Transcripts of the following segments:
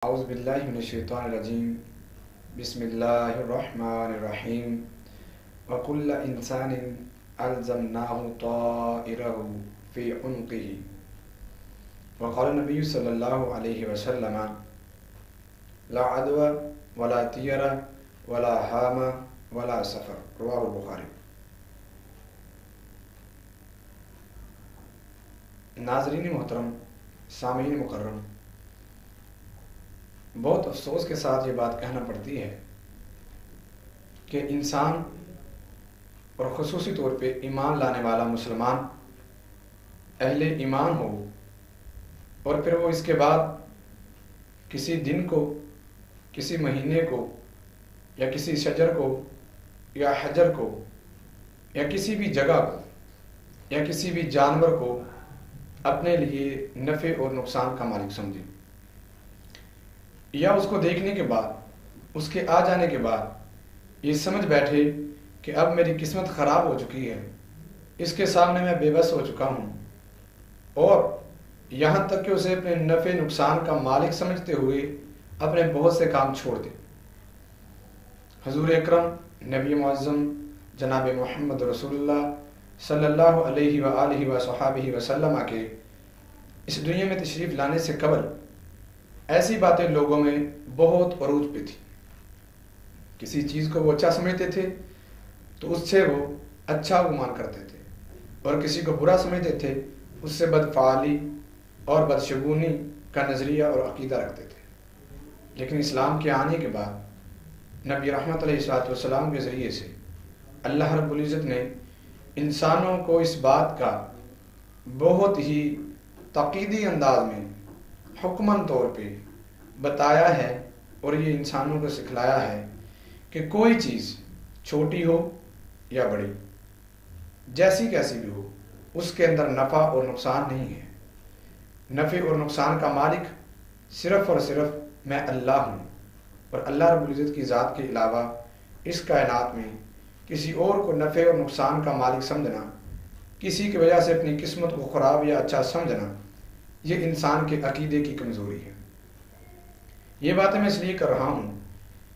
اعوذ باللہ من الشیطان الرجیم بسم اللہ الرحمن الرحیم وکل انسان الزمناہ طائرہ فی عنقہ وقال النبی صلی اللہ علیہ وسلم لا عدوى ولا طیر ولا حام ولا سفر رواہ البخاری۔ ناظرین محترم، سامعین مکرم، بہت افسوس کے ساتھ یہ بات کہنا پڑتی ہے کہ انسان اور خصوصی طور پہ ایمان لانے والا مسلمان اہل ایمان ہو اور پھر وہ اس کے بعد کسی دن کو، کسی مہینے کو، یا کسی شجر کو یا حجر کو یا کسی بھی جگہ کو یا کسی بھی جانور کو اپنے لیے نفع اور نقصان کا مالک سمجھے، یا اس کو دیکھنے کے بعد، اس کے آ جانے کے بعد یہ سمجھ بیٹھے کہ اب میری قسمت خراب ہو چکی ہے، اس کے سامنے میں بے بس ہو چکا ہوں، اور یہاں تک کہ اسے اپنے نفع نقصان کا مالک سمجھتے ہوئے اپنے بہت سے کام چھوڑ دے۔ حضور اکرم نبی معظم جناب محمد رسول اللہ صلی اللہ علیہ وآلہ وصحابہ وسلم کے اس دنیا میں تشریف لانے سے قبل ایسی باتیں لوگوں میں بہت عروج پہ تھی۔ کسی چیز کو وہ اچھا سمجھتے تھے تو اس سے وہ اچھا گمان کرتے تھے، اور کسی کو برا سمجھتے تھے اس سے بدفعالی اور بدشگونی کا نظریہ اور عقیدہ رکھتے تھے۔ لیکن اسلام کے آنے کے بعد نبی رحمت علیہ السلام کے ذریعے سے اللہ رب العزت نے انسانوں کو اس بات کا بہت ہی تقیدی انداز میں حکمن طور پہ بتایا ہے، اور یہ انسانوں کو سکھلایا ہے کہ کوئی چیز چھوٹی ہو یا بڑی، جیسی کیسی بھی ہو، اس کے اندر نفع اور نقصان نہیں ہے۔ نفع اور نقصان کا مالک صرف اور صرف میں اللہ ہوں، اور اللہ رب العزت کی ذات کے علاوہ اس کائنات میں کسی اور کو نفع اور نقصان کا مالک سمجھنا، کسی کی وجہ سے اپنی قسمت کو خراب یا اچھا سمجھنا، یہ انسان کے عقیدے کی کمزوری ہے۔ یہ باتیں میں اس لیے کر رہا ہوں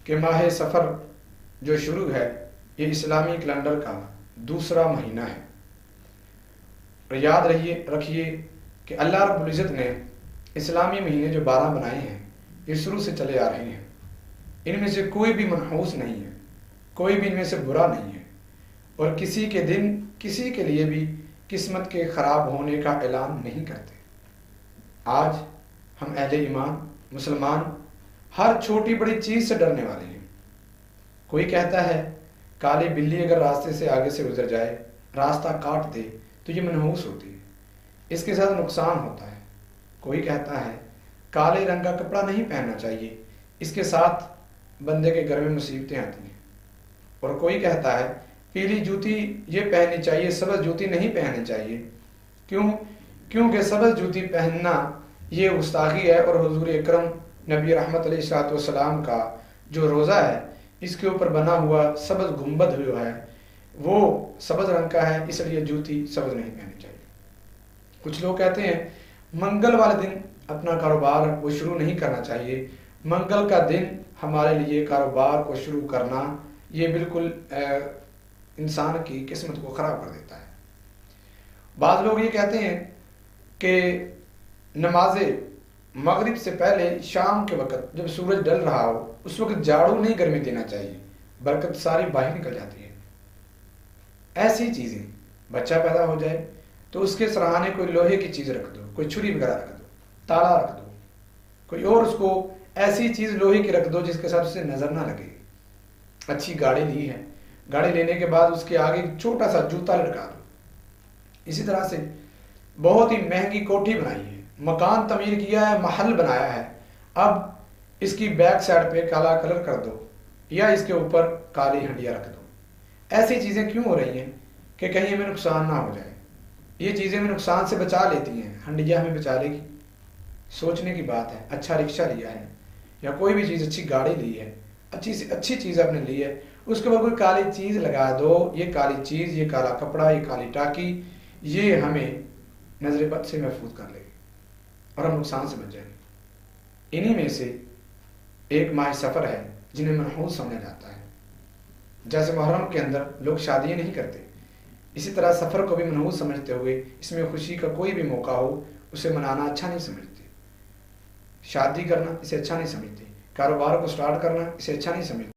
کہ ماہ سفر جو شروع ہے یہ اسلامی کیلنڈر کا دوسرا مہینہ ہے، اور یاد رکھیے کہ اللہ رب العزت نے اسلامی مہینے جو 12 بنائے ہیں یہ شروع سے چلے آ رہے ہیں، ان میں سے کوئی بھی منحوس نہیں ہے، کوئی بھی ان میں سے برا نہیں ہے، اور کسی کے دن کسی کے لیے بھی قسمت کے خراب ہونے کا اعلان نہیں کرتے۔ آج ہم اہل ایمان مسلمان ہر چھوٹی بڑی چیز سے ڈرنے والے ہیں۔ کوئی کہتا ہے کالی بلی اگر راستے سے آگے سے گزر جائے، راستہ کاٹ دے تو یہ منحوس ہوتی ہے، اس کے ساتھ نقصان ہوتا ہے۔ کوئی کہتا ہے کالے رنگ کا کپڑا نہیں پہننا چاہیے، اس کے ساتھ بندے کے گھر میں مصیبتیں آتی ہیں۔ اور کوئی کہتا ہے پیلی جوتی یہ پہننی چاہیے، سبز جوتی نہیں پہننی چاہیے، کیونکہ سبز جوتی پہننا یہ گستاخی ہے، اور حضور اکرم نبی رحمت علیہ السلام کا جو روزہ ہے اس کے اوپر بنا ہوا سبز گنبد ہوا ہے وہ سبز رنگ کا ہے، اس لیے جوتی سبز نہیں پہننی چاہیے۔ کچھ لوگ کہتے ہیں منگل والے دن اپنا کاروبار وہ شروع نہیں کرنا چاہیے، منگل کا دن ہمارے لیے کاروبار کو شروع کرنا یہ بالکل انسان کی قسمت کو خراب کر دیتا ہے۔ بعض لوگ یہ کہتے ہیں کہ نماز مغرب سے پہلے شام کے وقت جب سورج ڈل رہا ہو اس وقت جھاڑو نہیں گھر میں دینا چاہیے، برکت ساری باہر نکل جاتی ہے۔ ایسی چیزیں، بچہ پیدا ہو جائے تو اس کے سرہانے کوئی لوہے کی چیز رکھ دو، کوئی چھری وغیرہ رکھ دو، تالا رکھ دو، کوئی اور اس کو ایسی چیز لوہے کی رکھ دو جس کے ساتھ اسے نظر نہ لگے۔ اچھی گاڑی لی ہے، گاڑی لینے کے بعد اس کے آگے چھوٹا سا جوتا لٹکا دو۔ اسی طرح سے بہت ہی مہنگی کوٹھی بنائی ہے، مکان تعمیر کیا ہے، محل بنایا ہے، اب اس کی بیک سائڈ پہ کالا کلر کر دو یا اس کے اوپر کالی ہنڈیاں رکھ دو۔ ایسی چیزیں کیوں ہو رہی ہیں کہ کہیں ہمیں نقصان نہ ہو جائے۔ یہ چیزیں ہمیں نقصان سے بچا لیتی ہیں، ہنڈیا ہمیں بچا لے گی۔ سوچنے کی بات ہے، اچھا رکشہ لیا ہے یا کوئی بھی چیز، اچھی گاڑی لی ہے، اچھی سے اچھی چیز آپ نے لی ہے، اس کے اوپر کوئی کالی چیز لگا دو، یہ کالی چیز، یہ کالا کپڑا، یہ کالی ٹاکی، یہ ہمیں نظر بد سے محفوظ کر لے گی اور ہم نقصان سے بچ جائیں گے۔ انہی میں سے ایک ماہ سفر ہے جنہیں منحوس سمجھا جاتا ہے۔ جیسے محرم کے اندر لوگ شادیاں نہیں کرتے، اسی طرح سفر کو بھی منحوس سمجھتے ہوئے اس میں خوشی کا کوئی بھی موقع ہو اسے منانا اچھا نہیں سمجھتے۔ شادی کرنا اسے اچھا نہیں سمجھتے، کاروبار کو سٹارٹ کرنا اسے اچھا نہیں سمجھتے۔